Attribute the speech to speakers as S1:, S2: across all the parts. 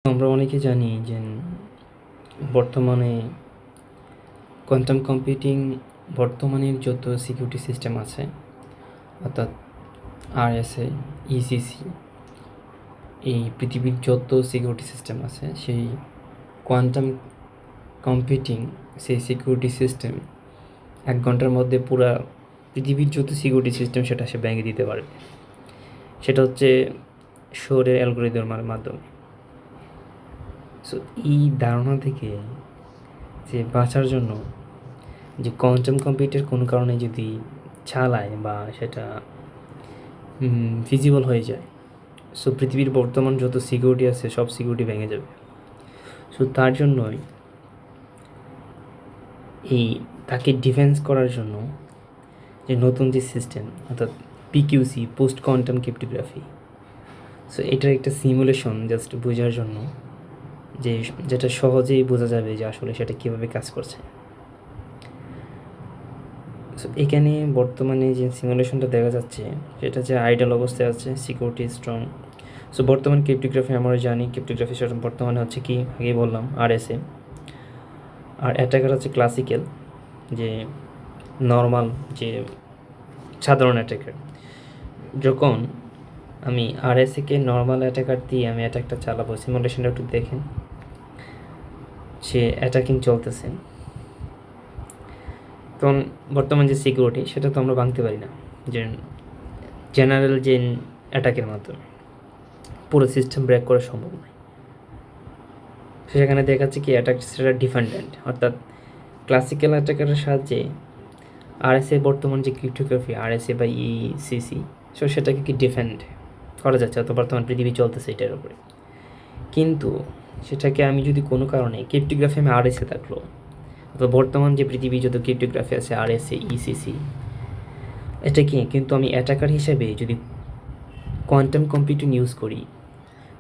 S1: আমরা অনেকে জানি যে বর্তমানে কোয়ান্টাম কম্পিউটিং বর্তমানের যত সিকিউরিটি সিস্টেম আছে অর্থাৎ আরএসএ, ইসিসি, এই পৃথিবীর যত সিকিউরিটি সিস্টেম আছে সেই কোয়ান্টাম কম্পিউটিং সেই সিকিউরিটি সিস্টেম 1 ঘন্টার মধ্যে পুরা পৃথিবীর যত সিকিউরিটি সিস্টেম সেটা সে ভেঙে দিতে পারবে। সেটা হচ্ছে শোরের অ্যালগরিদমের মাধ্যমে। সো এই ধারণা থেকে যে বাঁচার জন্য যে কোয়ান্টাম কম্পিউটার কোনো কারণে যদি চালায় বা সেটা ফিজিবল হয়ে যায়, সো পৃথিবীর বর্তমান যত সিকিউরিটি আছে সব সিকিউরিটি ভেঙে যাবে। সো তার জন্যই এই তাকে ডিফেন্স করার জন্য যে নতুন যে সিস্টেম অর্থাৎ পিকিউসি, পোস্ট কোয়ান্টাম ক্রিপ্টোগ্রাফি, সো এটার একটা সিমুলেশন জাস্ট বোঝার জন্য যে যেটা সহজেই বোঝা যাবে যে আসলে সেটা কীভাবে কাজ করছে। সো এখানে বর্তমানে যে সিমুলেশনটা দেখা যাচ্ছে সেটা যে আইডাল অবস্থায় আছে, সিকিউরিটি স্ট্রং। সো বর্তমান ক্রিপ্টোগ্রাফি আমরা জানি ক্রিপ্টোগ্রাফি সেটা বর্তমানে হচ্ছে কি আগেই বললাম আরএসএ, আর অ্যাটাকার হচ্ছে ক্লাসিক্যাল যে নর্মাল যে সাধারণ অ্যাটাকার। যখন আমি আরএসএকে নর্মাল অ্যাটাকার দিয়ে আমি অ্যাটাকটা চালাবো, সিমুলেশনটা একটু দেখেন, সে অ্যাটাকিং চলতেছে, তখন বর্তমান যে সিকিউরিটি সেটা তো আমরা ভাঙতে পারি না যে জেনারেল যে অ্যাটাকের মাধ্যমে পুরো সিস্টেম ব্রেক করা সম্ভব নয়। সেখানে দেখাচ্ছে কি অ্যাটাক সেটা ডিফেন্ডেন্ট, অর্থাৎ ক্লাসিক্যাল অ্যাটাকারের সাহায্যে আরএসএ বর্তমান যে ক্রিপ্টোগ্রাফি আরএসএ বা ইসিসি, সো সেটাকে কি ডিফেন্ড করা যাচ্ছে, অত বর্তমান পৃথিবী চলতেছে এটার উপরে। কিন্তু সেটাকে আমি যদি কোনো কারণে ক্রিপ্টোগ্রাফি আমি আরএসএ থাকলো, তো বর্তমান যে পৃথিবী যত ক্রিপ্টোগ্রাফি আছে আরএসএ, ইসিসি, এটাকে কিন্তু আমি অ্যাটাকার হিসেবে যদি কোয়ান্টাম কম্পিউটিং ইউজ করি,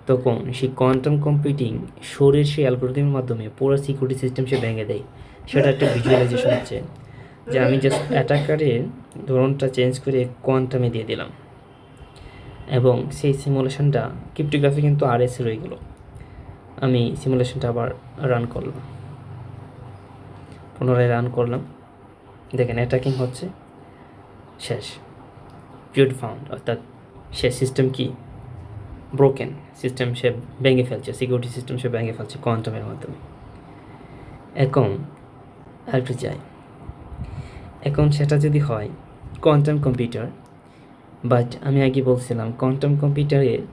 S1: তখন সেই কোয়ান্টাম কম্পিউটিং শোরের সেই অ্যালগরিদমের মাধ্যমে পুরো সিকিউরিটি সিস্টেম সে ভেঙে দেয়। সেটা একটা ভিজুয়ালাইজেশন হচ্ছে যে আমি জাস্ট অ্যাটাকারের ধরনটা চেঞ্জ করে কোয়ান্টামে দিয়ে দিলাম এবং সেই সিমুলেশনটা ক্রিপ্টোগ্রাফি কিন্তু আরএসএ রয়ে গেল। আমি সিমুলেশনটা আবার রান করলাম, পুনরায় রান করলাম, দেখেন অ্যাটাকিং হচ্ছে, শেষ, পিউড ফাউন্ড, অর্থাৎ সে সিস্টেম কি ব্রোকেন, সিস্টেম সে ভেঙে ফেলছে, সিকিউরিটি সিস্টেম সে ভেঙে ফেলছে কোয়ান্টামের মাধ্যমে। এখন আরেকটু যাই, এখন সেটা যদি হয় কোয়ান্টাম কম্পিউটার, বাট আমি আগে বলছিলাম কোয়ান্টাম কম্পিউটারের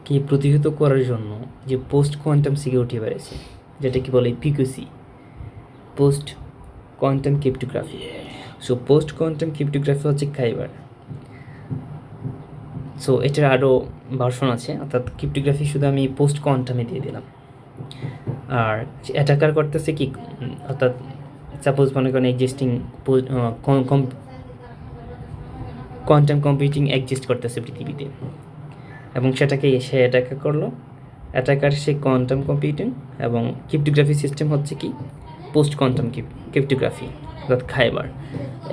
S1: কি প্রতিহত করার জন্য যে পোস্ট কোয়ান্টাম সিকিউরিটি বেড়েছে, যেটা কি বলে PQC, post quantum cryptography. So post quantum cryptography হচ্ছে খাইবার। সো এটার আরও ভার্সন আছে, অর্থাৎ ক্রিপ্টোগ্রাফি শুধু আমি পোস্ট কোয়ান্টামে দিয়ে দিলাম, আর অ্যাটাকার করতেছে কি, অর্থাৎ সাপোজ মনে করেন এক্সিস্টিং কোয়ান্টাম কম্পিউটিং এক্সিস্ট করতেছে পৃথিবীতে এবং সেটাকে সে অ্যাটাকার করলো, অ্যাটাকার সে কোয়ান্টাম কম্পিউটিং এবং ক্রিপ্টোগ্রাফি সিস্টেম হচ্ছে কি পোস্ট কোয়ান্টাম ক্রিপ্টোগ্রাফি অর্থাৎ খাইবার।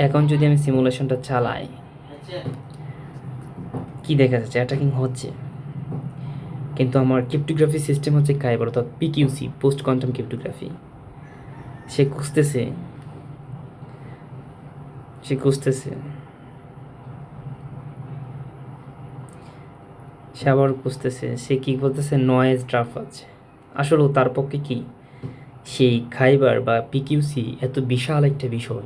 S1: এখন যদি আমি সিমুলেশনটা চালাই, কি দেখা যাচ্ছে অ্যাটাকিং হচ্ছে, কিন্তু আমার ক্রিপ্টোগ্রাফি সিস্টেম হচ্ছে খাইবার অর্থাৎ পিকিউসি, পোস্ট কোয়ান্টাম ক্রিপ্টোগ্রাফি। সে খুঁজতেছে সে আবার খুঁজতেছে, সে কী বলতেছে নয়েজ ড্রাফট আছে। আসলেও তার পক্ষে কি সেই খাইবার বা পিকিউসি এত বিশাল একটা বিষয়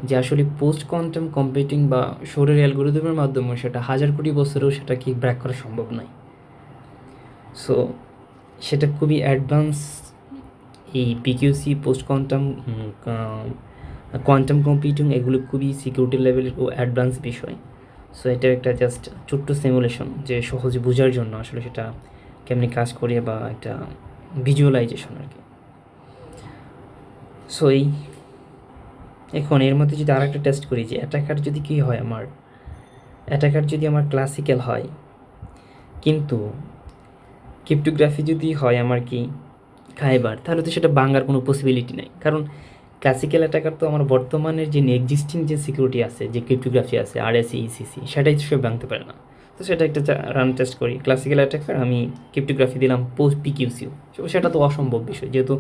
S1: যে আসলে পোস্ট কোয়ান্টাম কম্পিউটিং বা শোরের অ্যালগরিদমের মাধ্যমে সেটা 1000 কোটি বছরেও সেটা কি ব্রেক করা সম্ভব নয়। সো সেটা খুবই অ্যাডভান্স, এই পিকিউসি, পোস্ট কোয়ান্টাম কম্পিউটিং এগুলো খুবই সিকিউরিটি লেভেলের ও অ্যাডভান্স বিষয়। সো এটা একটা জাস্ট ছোট্ট সিমুলেশন যে সহজে বোঝার জন্য আসলে সেটা কেমনি কাজ করে বা একটা ভিজুয়ালাইজেশন আর কি। সো এই এখন এর মধ্যে যদি আর একটা টেস্ট করি যে অ্যাটাকার যদি কী হয়, আমার অ্যাটাকার যদি আমার ক্লাসিক্যাল হয় কিন্তু ক্রিপ্টোগ্রাফি যদি হয় আমার কি খাইবার, তাহলে তো সেটা ভাঙার কোনো পসিবিলিটি নেই, কারণ ক্লাসিক্যাল অ্যাটাকার তো আমার বর্তমানের যে এক্সিস্টিং যে সিকিউরিটি আছে, যে ক্রিপ্টোগ্রাফি আছে আরএসএ, ইসিসি, সেটাই তো সে ভাঙতে পারে না। তো তো সেটা একটা রান টেস্ট করি। ক্লাসিক্যাল অ্যাটাকার আমি ক্রিপ্টোগ্রাফি দিলাম পোস্ট পিকিউসিও, সেটা তো অসম্ভব বিষয়, যেহেতু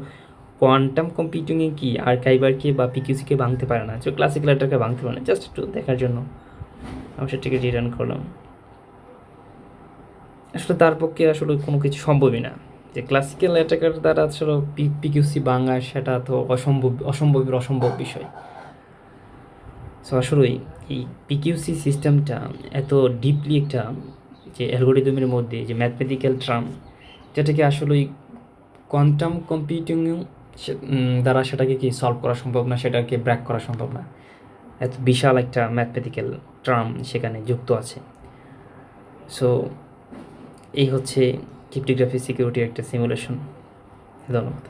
S1: কোয়ান্টাম কম্পিউটিংয়ে কি আর্কাইভারকে বা পিকিউসিকে ভাঙতে পারে না, ক্লাসিক্যাল অ্যাটাকার ভাঙতে পারে না। জাস্ট একটু দেখার জন্য আমি সেটাকে রিটার্ন করলাম। আসলে তার পক্ষে আসলে কোনো কিছু সম্ভবই না, যে ক্লাসিক্যাল অ্যাটাকার দ্বারা আসলে পিকিউসি ভাঙা সেটা তো অসম্ভবের অসম্ভব বিষয়। সো আসলেই এই পিকিউসি সিস্টেমটা এত ডিপলি একটা যে অ্যালগোরিদমের মধ্যে যে ম্যাথমেটিক্যাল টার্ম, যেটাকে আসলেই কোয়ান্টাম কম্পিউটিং দ্বারা সেটাকে কি সলভ করা সম্ভব না, সেটাকে ব্র্যাক করা সম্ভব না। এত বিশাল একটা ম্যাথমেটিক্যাল টার্ম সেখানে যুক্ত আছে। সো এই হচ্ছে ক্রিপ্টোগ্রাফি সিকিউরিটির একটা সিমুলেশন। ধন্যবাদ।